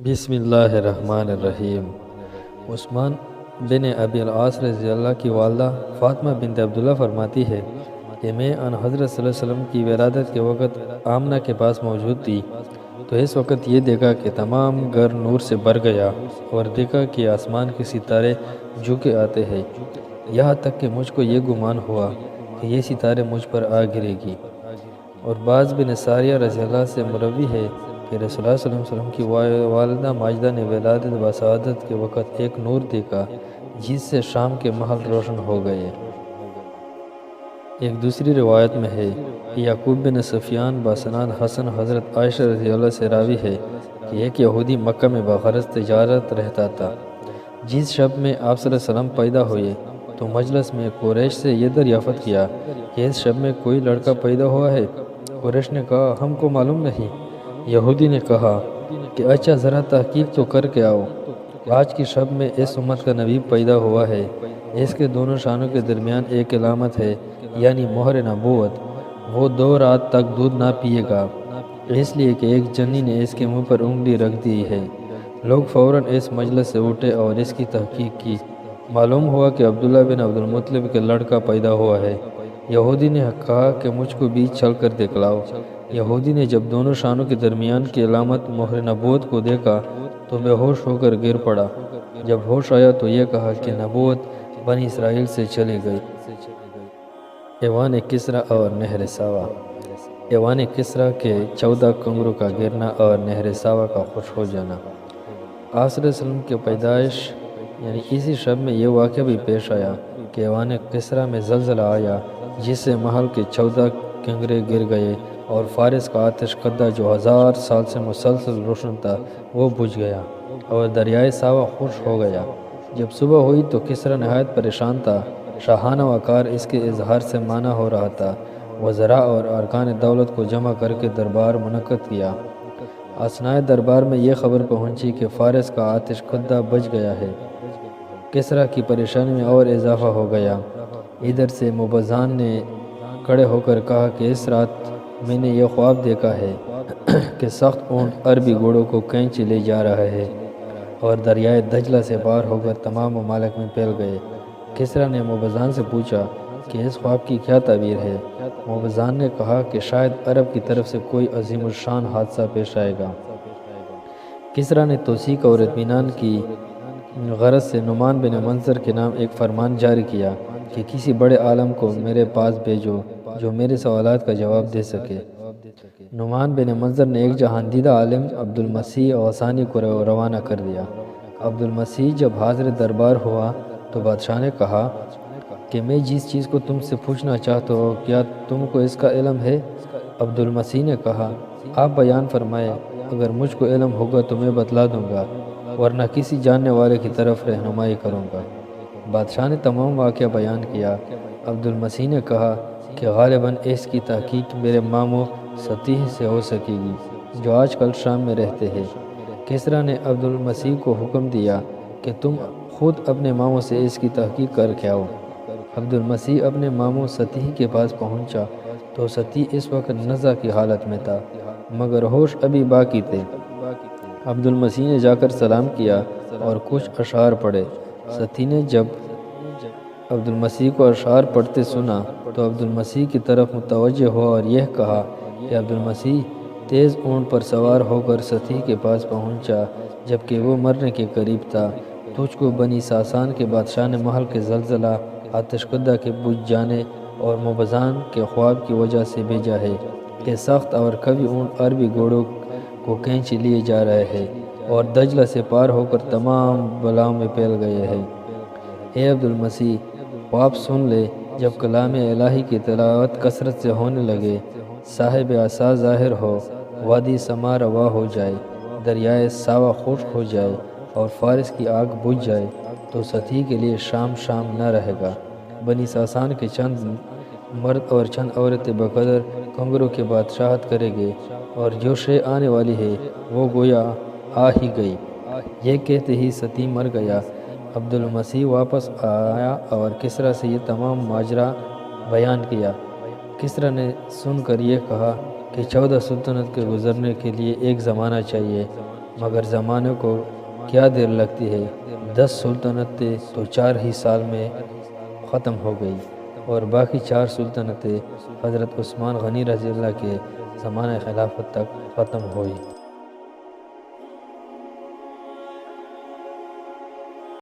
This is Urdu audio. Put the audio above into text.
بسم اللہ الرحمن الرحیم۔ عثمان بن ابی العاص رضی اللہ کی والدہ فاطمہ بنت عبداللہ فرماتی ہے کہ میں ان حضرت صلی اللہ علیہ وسلم کی ولادت کے وقت آمنہ کے پاس موجود تھی، تو اس وقت یہ دیکھا کہ تمام گھر نور سے بھر گیا اور دیکھا کہ آسمان کے ستارے جھکے آتے ہیں، یہاں تک کہ مجھ کو یہ گمان ہوا کہ یہ ستارے مجھ پر آ گرے گی۔ اور بعض بن ساریہ رضی اللہ سے مروی ہے کہ رسول اللہ صلی اللہ علیہ وسلم کی والدہ ماجدہ نے ولادت و سعادت کے وقت ایک نور دیکھا جس سے شام کے محل روشن ہو گئے۔ ایک دوسری روایت میں ہے کہ یعقوب بن سفیان باسناد حسن حضرت عائشہ رضی اللہ سے راوی ہے کہ ایک یہودی مکہ میں بغرض تجارت رہتا تھا۔ جس شب میں آپ صلی اللہ علیہ وسلم پیدا ہوئے تو مجلس میں قریش سے یہ دریافت کیا کہ اس شب میں کوئی لڑکا پیدا ہوا ہے؟ قریش نے کہا ہم کو معلوم نہیں۔ یہودی نے کہا کہ اچھا ذرا تحقیق تو کر کے آؤ، آج کی شب میں اس امت کا نبی پیدا ہوا ہے، اس کے دونوں شانوں کے درمیان ایک علامت ہے یعنی مہر نبوت، وہ 2 رات تک دودھ نہ پیے گا اس لیے کہ ایک جنی نے اس کے منہ پر انگلی رکھ دی ہے۔ لوگ فوراً اس مجلس سے اٹھے اور اس کی تحقیق کی، معلوم ہوا کہ عبداللہ بن عبد المطلب کے لڑکا پیدا ہوا ہے۔ یہودی نے کہا کہ مجھ کو بھی چل کر دکھلاؤ۔ یہودی نے جب دونوں شانوں کے درمیان کی علامت مہر نبوت کو دیکھا تو بے ہوش ہو کر گر پڑا۔ جب ہوش آیا تو یہ کہا کہ نبوت بنی اسرائیل سے چلی گئی۔ ایوان کسریٰ اور نہر ساوا۔ ایوان کسریٰ کے 14 کنگروں کا گرنا اور نہر ساوا کا خشک ہو جانا۔ آپ صلی اللہ علیہ وسلم کی پیدائش یعنی اسی شب میں یہ واقعہ بھی پیش آیا کہ ایوان کسریٰ میں زلزلہ آیا جس سے محل کے 14 کنگرے گر گئے اور فارس کا آتش قدہ جو 1000 سال سے مسلسل روشن تھا وہ بجھ گیا اور دریائے ساوا خشک ہو گیا۔ جب صبح ہوئی تو کسریٰ نہایت پریشان تھا، شاہانہ وقار اس کے اظہار سے مانا ہو رہا تھا۔ وزراء اور ارکان دولت کو جمع کر کے دربار منعقد کیا۔ اثناء دربار میں یہ خبر پہنچی کہ فارس کا آتش قدہ بجھ گیا ہے۔ کسریٰ کی پریشانی میں اور اضافہ ہو گیا۔ ادھر سے موبزان نے کھڑے ہو کر کہا کہ اس رات میں نے یہ خواب دیکھا ہے کہ سخت اونٹ عربی گھوڑوں کو کھینچے لے جا رہا ہے اور دریائے دجلہ سے پار ہو کر تمام ممالک میں پھیل گئے۔ کسریٰ نے موبزان سے پوچھا کہ اس خواب کی کیا تعبیر ہے؟ موبزان نے کہا کہ شاید عرب کی طرف سے کوئی عظیم الشان حادثہ پیش آئے گا۔ کسریٰ نے توثیق اور اطمینان کی غرض سے نعمان بن منظر کے نام ایک فرمان جاری کیا کہ کسی بڑے عالم کو میرے پاس بھیجو جو میرے سوالات کا جواب دے سکے۔ نعمان بن منظر نے ایک جہاندیدہ عالم عبد المسیح غسانی کو روانہ کر دیا۔ عبد المسیح جب حاضر دربار ہوا تو بادشاہ نے کہا کہ میں جس چیز کو تم سے پوچھنا چاہتا ہوں کیا تم کو اس کا علم ہے؟ عبد المسیح نے کہا آپ بیان فرمائے، اگر مجھ کو علم ہوگا تو میں بتلا دوں گا ورنہ کسی جاننے والے کی طرف رہنمائی کروں گا۔ بادشاہ نے تمام واقعہ بیان کیا۔ عبد المسیح نے کہا کہ غالباً اس کی تحقیق میرے ماموں ستیح سے ہو سکے گی جو آج کل شام میں رہتے ہیں۔ کسریٰ نے عبد المسیح کو حکم دیا کہ تم خود اپنے ماموں سے اس کی تحقیق کر کے آؤ۔ عبد المسیح اپنے ماموں ستیح کے پاس پہنچا تو ستیح اس وقت نزع کی حالت میں تھا مگر ہوش ابھی باقی تھے۔ عبد المسیح نے جا کر سلام کیا اور کچھ اشعار پڑھے۔ ستیح نے جب عبد المسیح کو اشعار پڑھتے سنا تو عبد المسیح کی طرف متوجہ ہوا اور یہ کہا کہ عبد المسیح تیز اونٹ پر سوار ہو کر ستیح کے پاس پہنچا جبکہ وہ مرنے کے قریب تھا۔ تجھ کو بنی ساسان کے بادشاہ نے محل کے زلزلہ، آتش قدہ کے بجھ جانے اور موبزان کے خواب کی وجہ سے بھیجا ہے کہ سخت اور قوی اونٹ عربی گھوڑوں کو کھینچے لیے جا رہے ہیں اور دجلہ سے پار ہو کر تمام بلاؤں میں پھیل گئے ہیں۔ اے عبد المسیح خواب سن لے۔ جب کلام الہی کی تلاوت کثرت سے ہونے لگے، صاحب عصا ظاہر ہو، وادی سما روا ہو جائے، دریائے ساوا خشک ہو جائے اور فارس کی آگ بجھ جائے تو ستیح کے لیے شام نہ رہے گا۔ بنی ساسان کے چند مرد اور چند عورتیں بقدر کنگروں کے بادشاہت کرے گے اور جو شے آنے والی ہے وہ گویا آ ہی گئی۔ یہ کہتے ہی ستیح مر گیا۔ عبد المسیح واپس آیا اور کسریٰ سے یہ تمام ماجرا بیان کیا۔ کسریٰ نے سن کر یہ کہا کہ 14 سلطنت کے گزرنے کے لیے ایک زمانہ چاہیے مگر زمانے کو کیا دیر لگتی ہے، 10 سلطنتیں تو 4 ہی سال میں ختم ہو گئی، اور باقی 4 سلطنتیں حضرت عثمان غنی رضی اللہ کے زمانہ خلافت تک ختم ہوئی۔